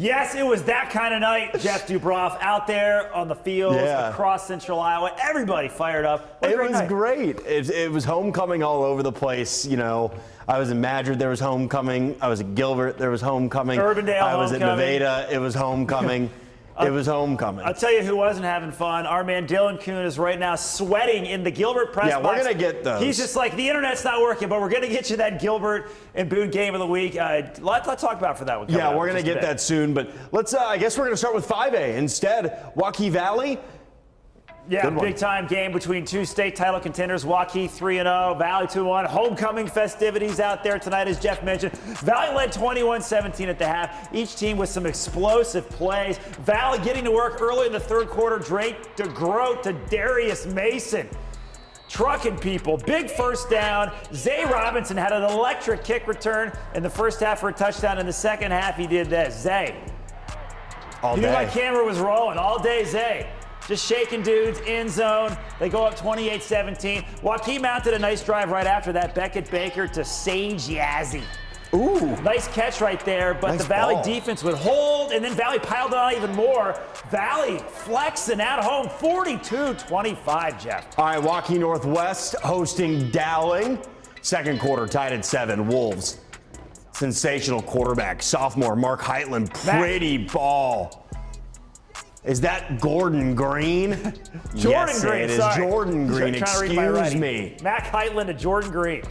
Yes, it was that kind of night, Jeff Dubroff, out there on the fields across Central Iowa. Everybody fired up. It was great. It was homecoming all over the place. You know, I was in Madrid, there was homecoming. I was at Gilbert, there was homecoming. Urbandale, I was at Nevada, it was homecoming. It was homecoming. I'll tell you who wasn't having fun. Our man Dylan Kuhn is right now sweating in the Gilbert press box. Yeah, we're going to get those. He's just like, the internet's not working, but we're going to get you that Gilbert and Boone game of the week. Let's talk about for that one. Yeah, we're going to get that soon. But let's, I guess we're going to start with 5A instead. Waukee Valley. Yeah, big-time game between two state title contenders. Waukee 3-0, Valley 2-1. Homecoming festivities out there tonight, as Jeff mentioned. Valley led 21-17 at the half. Each team with some explosive plays. Valley getting to work early in the third quarter. Drake DeGroat to Darius Mason. Trucking people. Big first down. Zay Robinson had an electric kick return in the first half for a touchdown. In the second half, he did this. Zay. All day. You knew my camera was rolling. All day, Zay. Just shaking dudes, end zone. They go up 28-17. Waukee mounted a nice drive right after that. Beckett Baker to Sage Yazzie. Ooh. Nice catch right there, but nice the Valley ball. Defense would hold, and then Valley piled it on even more. Valley flexing at home, 42-25, Jeff. All right, Waukee Northwest hosting Dowling. Second quarter tied at 7. Wolves. Sensational quarterback, sophomore Mark Heitland. Pretty ball. Is that Gordon Green? Jordan yes, Green, it is sorry. Jordan Green. Excuse me. Mac Heitland to Jordan Green.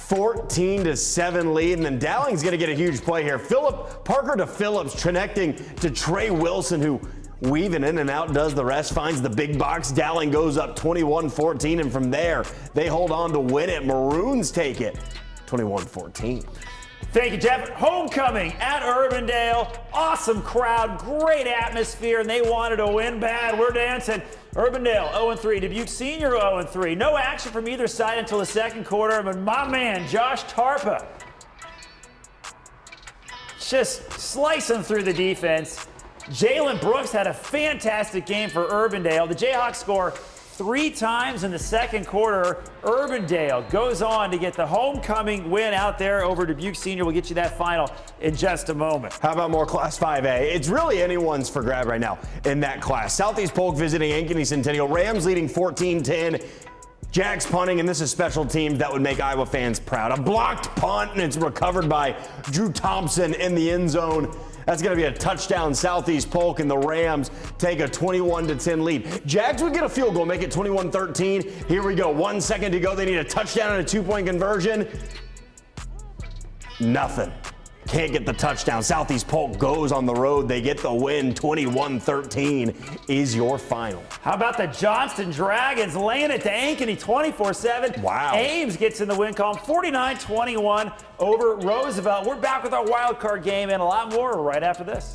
14-7 lead, and then Dowling's going to get a huge play here. Parker to Phillips, connecting to Trey Wilson, who weaving in and out does the rest, finds the big box. Dowling goes up 21-14, and from there, they hold on to win it. Maroons take it 21-14. Thank you, Jeff. Homecoming at Urbandale. Awesome crowd, great atmosphere, and they wanted to win bad. We're dancing. Urbandale 0-3. Dubuque Senior 0-3. No action from either side until the second quarter, but my man, Josh Tarpa, just slicing through the defense. Jalen Brooks had a fantastic game for Urbandale. The Jayhawks score 3 times in the second quarter. Urbandale goes on to get the homecoming win out there over Dubuque Senior. We'll get you that final in just a moment. How about more Class 5A? It's really anyone's for grab right now in that class. Southeast Polk visiting Ankeny Centennial. Rams leading 14-10. Jags punting, and this is special teams that would make Iowa fans proud. A blocked punt, and it's recovered by Drew Thompson in the end zone. That's going to be a touchdown. Southeast Polk, and the Rams take a 21-10 lead. Jags would get a field goal, make it 21-13. Here we go. 1 second to go. They need a touchdown and a 2-point conversion. Nothing. Can't get the touchdown. Southeast Polk goes on the road. They get the win. 21-13 is your final. How about the Johnston Dragons laying it to Ankeny 24-7? Wow. Ames gets in the win column 49-21 over Roosevelt. We're back with our wild card game and a lot more right after this.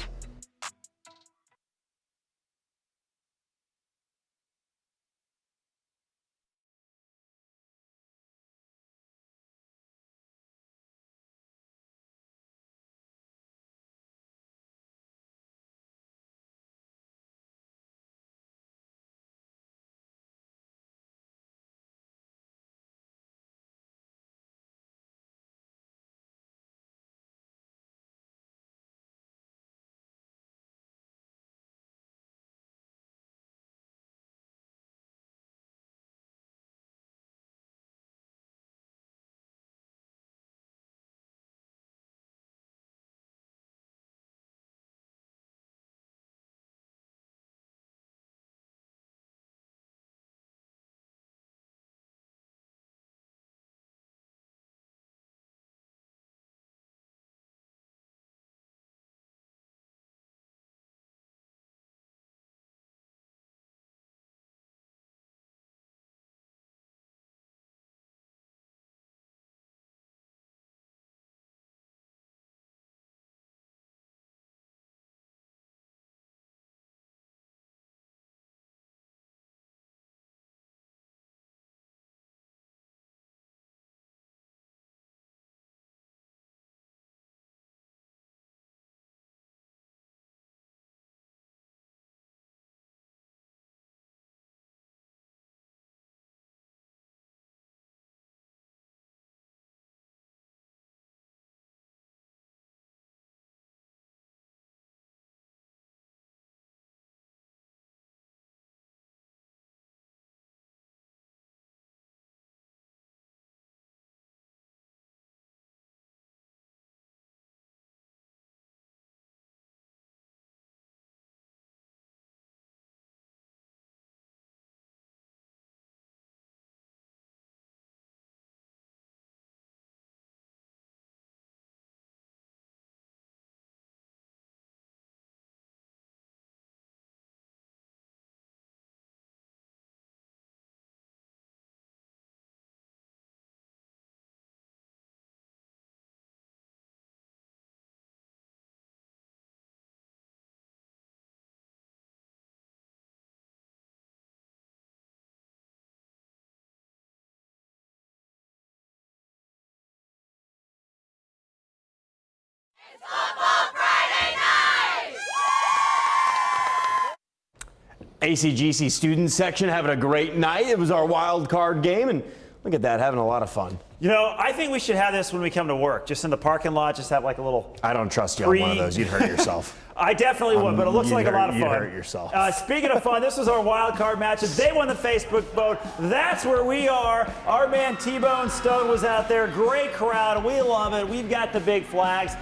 ACGC student section having a great night. It was our wild card game, and look at that, having a lot of fun. You know, I think we should have this when we come to work, just in the parking lot, just have like a little. I don't trust you on one of those. You'd hurt yourself. I definitely would, but it looks like a lot of fun. You'd hurt yourself. Speaking of fun, this was our wild card matches. They won the Facebook vote. That's where we are. Our man T-Bone Stone was out there. Great crowd. We love it. We've got the big flags.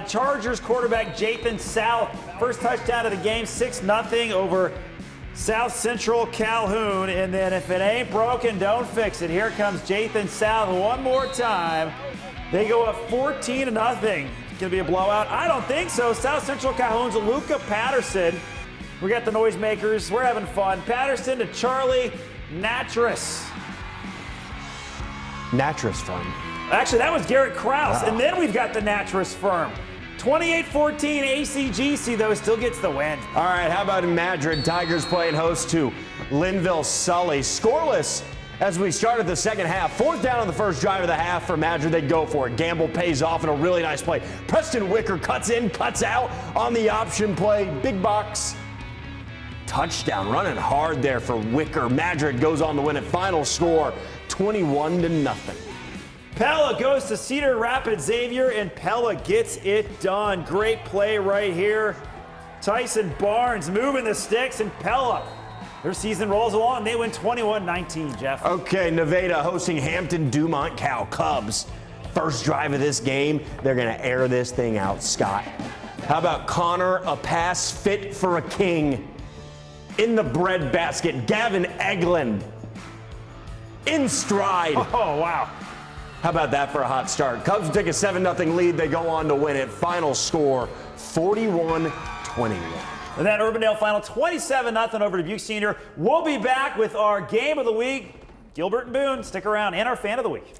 Chargers quarterback Jathan South, first touchdown of the game, 6-0 over South Central Calhoun. And then if it ain't broken, don't fix it. Here comes Jathan South one more time. They go up 14-0. Gonna be a blowout? I don't think so. South Central Calhoun's Luca Patterson. We got the noisemakers. We're having fun. Patterson to Charlie Natras. Natras fun. Actually, that was Garrett Krause. Wow. And then we've got the Natras firm. 28-14 ACGC, though, still gets the win. All right, how about in Madrid? Tigers playing host to Linville Sully. Scoreless as we started the second half. 4th down on the first drive of the half for Madrid. They go for it. Gamble pays off in a really nice play. Preston Wicker cuts in, cuts out on the option play. Big box. Touchdown, running hard there for Wicker. Madrid goes on to win it. Final score, 21-0. Pella goes to Cedar Rapids Xavier, and Pella gets it done. Great play right here. Tyson Barnes moving the sticks, and Pella, their season rolls along. They win 21-19, Jeff. Okay, Nevada hosting Hampton Dumont Cow Cubs. First drive of this game, they're going to air this thing out, Scott. How about Connor, a pass fit for a king? In the bread basket, Gavin Eglin in stride. Oh, wow. How about that for a hot start? Cubs take a 7-0 lead. They go on to win it. Final score, 41-21. And that Urbandale final, 27-0 over Dubuque Senior. We'll be back with our game of the week. Gilbert and Boone, stick around, and our fan of the week.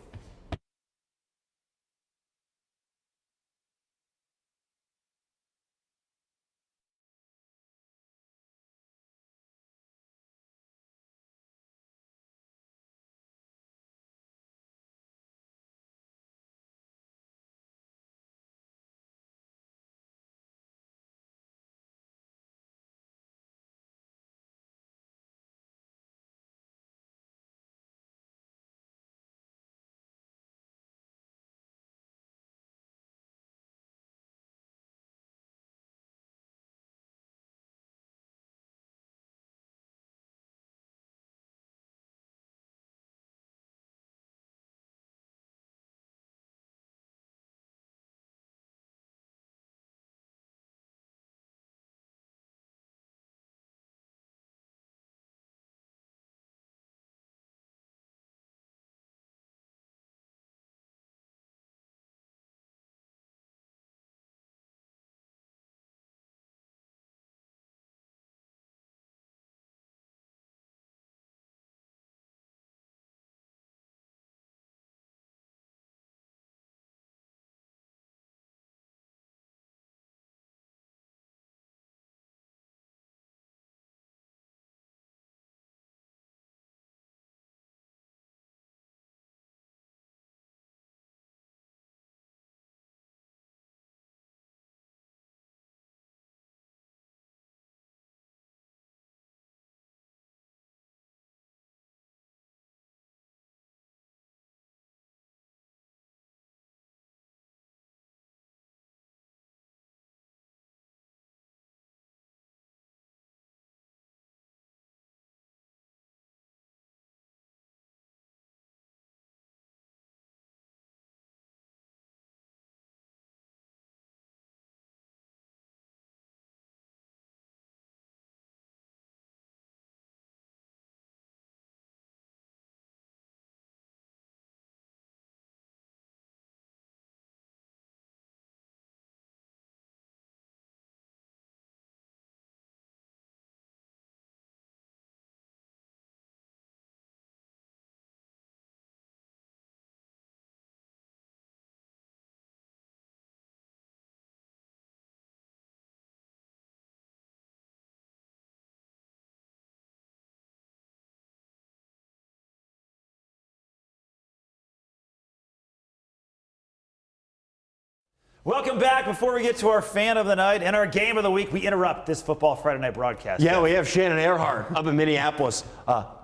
Welcome back. Before we get to our fan of the night and our game of the week, we interrupt this Football Friday Night broadcast. Yeah, we have Shannon Earhart up in Minneapolis.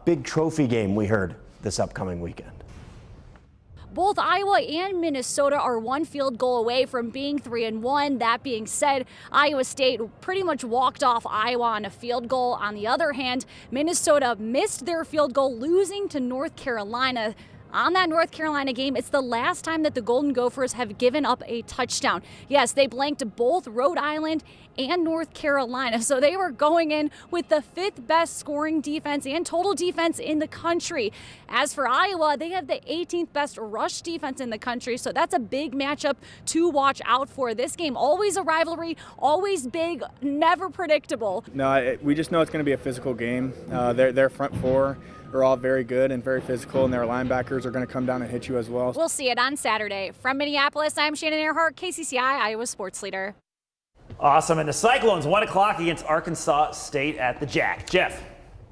Big trophy game we heard this upcoming weekend. Both Iowa and Minnesota are one field goal away from being 3-1. That being said, Iowa State pretty much walked off Iowa on a field goal. On the other hand, Minnesota missed their field goal, losing to North Carolina. On that North Carolina game, it's the last time that the Golden Gophers have given up a touchdown. Yes, they blanked both Rhode Island and North Carolina, so they were going in with the 5th best scoring defense and total defense in the country. As for Iowa, they have the 18th best rush defense in the country, so that's a big matchup to watch out for. This game, always a rivalry, always big, never predictable. No, we just know it's going to be a physical game. Their front four are all very good and very physical, and their linebackers are going to come down and hit you as well. We'll see it on Saturday. From Minneapolis, I'm Shannon Earhart, KCCI, Iowa Sports Leader. Awesome. And the Cyclones, 1 o'clock against Arkansas State at the Jack. Jeff.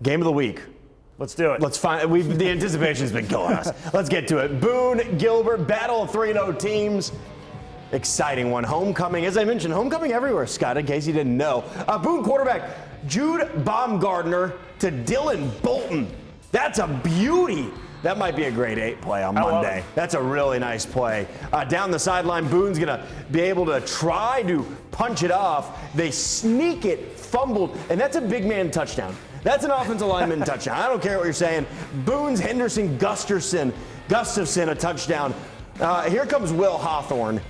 Game of the week. Let's do it. Let's find. The anticipation's been killing us. Let's get to it. Boone, Gilbert, battle of 3-0 teams. Exciting one. Homecoming, as I mentioned, homecoming everywhere, Scott, in case you didn't know. Boone quarterback Jude Baumgartner to Dylan Bolton. That's a beauty. That might be a grade 8 play on Monday. That's a really nice play. Down the sideline, Boone's going to be able to try to punch it off. They sneak it, fumbled, and that's a big man touchdown. That's an offensive lineman touchdown. I don't care what you're saying. Boone's Henderson Gustafson, a touchdown. Here comes Will Hawthorne.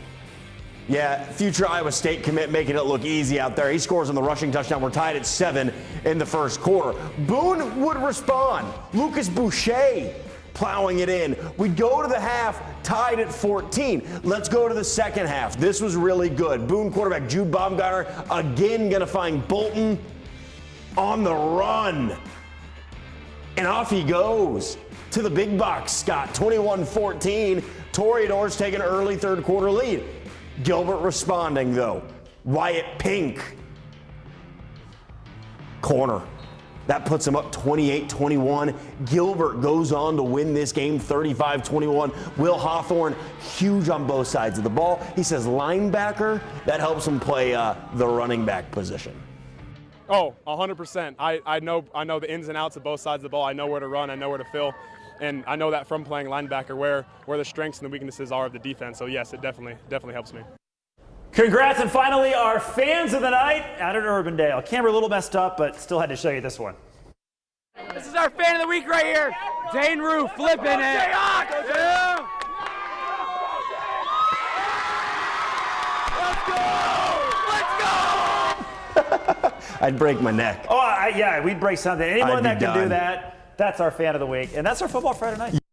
Yeah, future Iowa State commit, making it look easy out there. He scores on the rushing touchdown. We're tied at 7 in the first quarter. Boone would respond. Lucas Boucher plowing it in. We go to the half, tied at 14. Let's go to the second half. This was really good. Boone quarterback Jude Baumgartner again going to find Bolton on the run. And off he goes to the big box, Scott. 21-14. Toreadors take an early third quarter lead. Gilbert responding, though. Wyatt Pink. Corner. That puts him up 28-21. Gilbert goes on to win this game 35-21. Will Hawthorne, huge on both sides of the ball. He says linebacker. That helps him play the running back position. Oh, 100%. I know the ins and outs of both sides of the ball. I know where to run. I know where to fill. And I know that from playing linebacker where the strengths and the weaknesses are of the defense. So, yes, it definitely helps me. Congrats, and finally, our fans of the night out at Urbandale. Camera a little messed up, but still had to show you this one. This is our fan of the week right here. Dane Rue flipping it. Yeah. Let's go! I'd break my neck. Oh, yeah, we'd break something. Anyone that can do that, that's our fan of the week. And that's our Football Friday night.